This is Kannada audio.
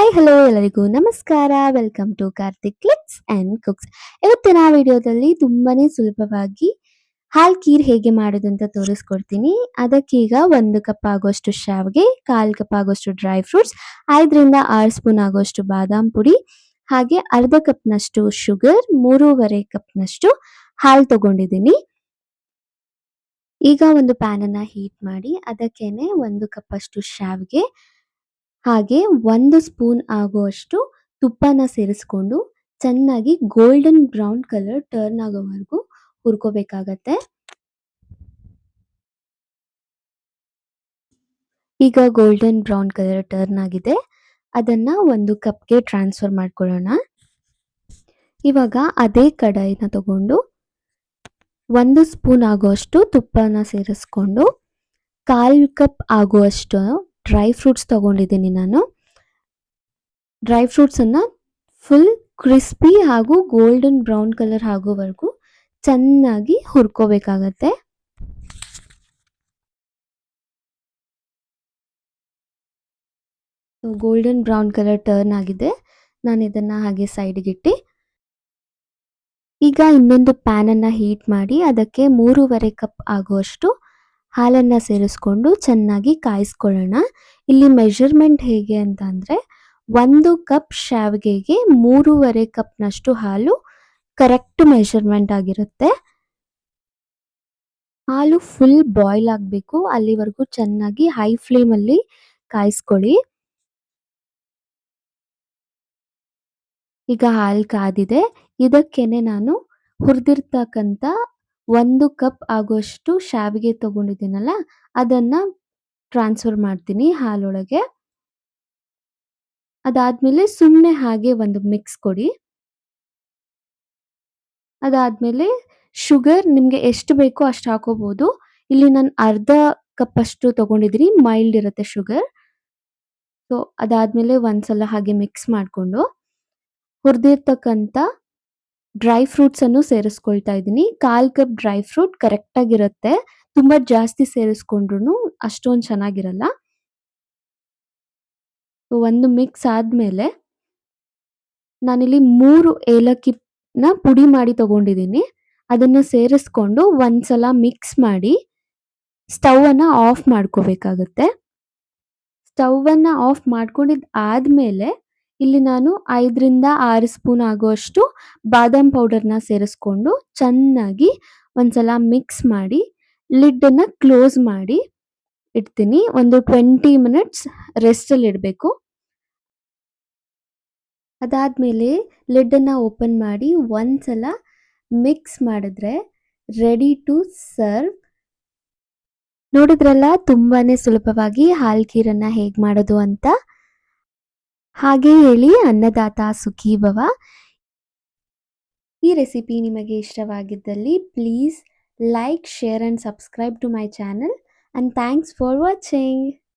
ಹಾಯ್ ಹಲೋ ಎಲ್ಲರಿಗೂ ನಮಸ್ಕಾರ. Welcome to Karthik clicks and cooks. ಇವತ್ತಿನ ವಿಡಿಯೋದಲ್ಲಿ ತುಂಬಾನೇ ಸುಲಭವಾಗಿ ಹಾಲ್ ಖೀರ್ ಹೇಗೆ ಮಾಡೋದು ಅಂತ ತೋರಿಸ್ಕೊಡ್ತೀನಿ. ಅದಕ್ಕೀಗ 1 ಕಪ್ ಆಗುವಷ್ಟು ಶಾವಿಗೆ, 1/4 ಕಪ್ ಆಗುವಷ್ಟು ಡ್ರೈ ಫ್ರೂಟ್ಸ್, 5ರಿಂದ 6 ಸ್ಪೂನ್ ಆಗುವಷ್ಟು ಬಾದಾಮ್ ಪುಡಿ, ಹಾಗೆ ಅರ್ಧ ಕಪ್ನಷ್ಟು ಶುಗರ್, 3.5 ಕಪ್ನಷ್ಟು ಹಾಲು ತಗೊಂಡಿದ್ದೀನಿ. ಈಗ ಒಂದು ಪ್ಯಾನ್ ಅನ್ನ ಹೀಟ್ ಮಾಡಿ ಅದಕ್ಕೇನೆ 1 ಕಪ್ ಅಷ್ಟು ಶಾವಿಗೆ ಹಾಗೆ 1 ಸ್ಪೂನ್ ಆಗುವಷ್ಟು ತುಪ್ಪನ ಸೇರಿಸ್ಕೊಂಡು ಚೆನ್ನಾಗಿ ಗೋಲ್ಡನ್ ಬ್ರೌನ್ ಕಲರ್ ಟರ್ನ್ ಆಗೋವರೆಗೂ ಹುರ್ಕೋಬೇಕಾಗತ್ತೆ. ಈಗ ಗೋಲ್ಡನ್ ಬ್ರೌನ್ ಕಲರ್ ಟರ್ನ್ ಆಗಿದೆ. ಅದನ್ನ ಒಂದು ಕಪ್ಗೆ ಟ್ರಾನ್ಸ್ಫರ್ ಮಾಡ್ಕೊಳ್ಳೋಣ. ಇವಾಗ ಅದೇ ಕಡಾಯಿನ ತಗೊಂಡು 1 ಸ್ಪೂನ್ ಆಗುವಷ್ಟು ತುಪ್ಪನ ಸೇರಿಸ್ಕೊಂಡು 1/4 ಕಪ್ ಆಗುವಷ್ಟು ಡ್ರೈ ಫ್ರೂಟ್ಸ್ ತಗೊಂಡಿದ್ದೀನಿ ನಾನು. ಡ್ರೈ ಫ್ರೂಟ್ಸನ್ನು ಫುಲ್ ಕ್ರಿಸ್ಪಿ ಹಾಗೂ ಗೋಲ್ಡನ್ ಬ್ರೌನ್ ಕಲರ್ ಆಗೋವರೆಗೂ ಚೆನ್ನಾಗಿ ಹುರ್ಕೋಬೇಕಾಗತ್ತೆ. ಗೋಲ್ಡನ್ ಬ್ರೌನ್ ಕಲರ್ ಟರ್ನ್ ಆಗಿದೆ. ನಾನು ಇದನ್ನು ಹಾಗೆ ಸೈಡ್ಗಿಟ್ಟು ಈಗ ಇನ್ನೊಂದು ಪ್ಯಾನನ್ನು ಹೀಟ್ ಮಾಡಿ ಅದಕ್ಕೆ 3.5 ಕಪ್ ಆಗುವಷ್ಟು ಹಾಲನ್ನು ಸೇರಿಸ್ಕೊಂಡು ಚೆನ್ನಾಗಿ ಕಾಯಿಸ್ಕೊಳ್ಳೋಣ. ಇಲ್ಲಿ ಮೆಷರ್ಮೆಂಟ್ ಹೇಗೆ ಅಂತ ಅಂದರೆ 1 ಕಪ್ ಶಾವಿಗೆಗೆ 3.5 ಕಪ್ನಷ್ಟು ಹಾಲು ಕರೆಕ್ಟ್ ಮೆಷರ್ಮೆಂಟ್ ಆಗಿರುತ್ತೆ. ಹಾಲು ಫುಲ್ ಬಾಯ್ಲ್ ಆಗಬೇಕು, ಅಲ್ಲಿವರೆಗೂ ಚೆನ್ನಾಗಿ ಹೈ ಫ್ಲೇಮಲ್ಲಿ ಕಾಯಿಸ್ಕೊಳ್ಳಿ. ಈಗ ಹಾಲು ಕಾದಿದೆ. ಇದಕ್ಕೇನೆ ನಾನು ಹುರಿದಿರ್ತಕ್ಕಂಥ 1 ಕಪ್ ಆಗುವಷ್ಟು ಶಾವಿಗೆ ತಗೊಂಡಿದ್ದೀನಲ್ಲ ಅದನ್ನು ಟ್ರಾನ್ಸ್ಫರ್ ಮಾಡ್ತೀನಿ ಹಾಲೊಳಗೆ. ಅದಾದ್ಮೇಲೆ ಸುಮ್ಮನೆ ಹಾಗೆ ಒಂದು ಮಿಕ್ಸ್ ಕೊಡಿ. ಅದಾದ್ಮೇಲೆ ಶುಗರ್ ನಿಮಗೆ ಎಷ್ಟು ಬೇಕೋ ಅಷ್ಟು ಹಾಕೋಬಹುದು. ಇಲ್ಲಿ ನಾನು ಅರ್ಧ ಕಪ್ ಅಷ್ಟು ತಗೊಂಡಿದ್ದೀನಿ, ಮೈಲ್ಡ್ ಇರುತ್ತೆ ಶುಗರ್. ಸೊ ಅದಾದ್ಮೇಲೆ ಒಂದ್ಸಲ ಹಾಗೆ ಮಿಕ್ಸ್ ಮಾಡಿಕೊಂಡು ಹುರಿದಿರ್ತಕ್ಕಂಥ ಡ್ರೈ ಫ್ರೂಟ್ಸ್ ಅನ್ನು ಸೇರಿಸ್ಕೊಳ್ತಾ ಇದ್ದೀನಿ. 1/4 ಕಪ್ ಡ್ರೈ ಫ್ರೂಟ್ ಕರೆಕ್ಟ್ ಆಗಿರುತ್ತೆ. ತುಂಬಾ ಜಾಸ್ತಿ ಸೇರಿಸ್ಕೊಂಡ್ರು ಅಷ್ಟೊಂದು ಚೆನ್ನಾಗಿರಲ್ಲ. ಒಂದು ಮಿಕ್ಸ್ ಆದ್ಮೇಲೆ ನಾನಿಲ್ಲಿ 3 ಏಲಕ್ಕಿನ ಪುಡಿ ಮಾಡಿ ತಗೊಂಡಿದ್ದೀನಿ. ಅದನ್ನು ಸೇರಿಸ್ಕೊಂಡು ಒಂದ್ಸಲ ಮಿಕ್ಸ್ ಮಾಡಿ ಸ್ಟವ್ ಅನ್ನ ಆಫ್ ಮಾಡ್ಕೋಬೇಕಾಗತ್ತೆ. ಸ್ಟವ್ ಅನ್ನ ಆಫ್ ಮಾಡ್ಕೊಂಡಿದ್ ಆದ್ಮೇಲೆ ಇಲ್ಲಿ ನಾನು 5ರಿಂದ 6 ಸ್ಪೂನ್ ಆಗುವಷ್ಟು ಬಾದಾಮ್ ಪೌಡರ್ನ ಸೇರಿಸ್ಕೊಂಡು ಚೆನ್ನಾಗಿ ಒಂದ್ಸಲ ಮಿಕ್ಸ್ ಮಾಡಿ ಲಿಡ್ ಅನ್ನ ಕ್ಲೋಸ್ ಮಾಡಿ ಇಡ್ತೀನಿ. ಒಂದು 20 ಮಿನಿಟ್ಸ್ ರೆಸ್ಟ್ ಅಲ್ಲಿ ಇಡಬೇಕು. ಅದಾದ್ಮೇಲೆ ಲಿಡ್ ಅನ್ನ ಓಪನ್ ಮಾಡಿ ಒಂದ್ಸಲ ಮಿಕ್ಸ್ ಮಾಡಿದ್ರೆ ರೆಡಿ ಟು ಸರ್ವ್. ನೋಡಿದ್ರಲ್ಲ, ತುಂಬಾನೇ ಸುಲಭವಾಗಿ ಹಾಲ್ ಖೀರನ್ನ ಹೇಗ್ ಮಾಡೋದು ಅಂತ. ಹಾಗೆ ಹೇಳಿ ಅನ್ನದಾತ ಸುಖೀ ಭವ. ಈ ರೆಸಿಪಿ ನಿಮಗೆ ಇಷ್ಟವಾಗಿದ್ದಲ್ಲಿ please like, share and subscribe to my channel, and thanks for watching.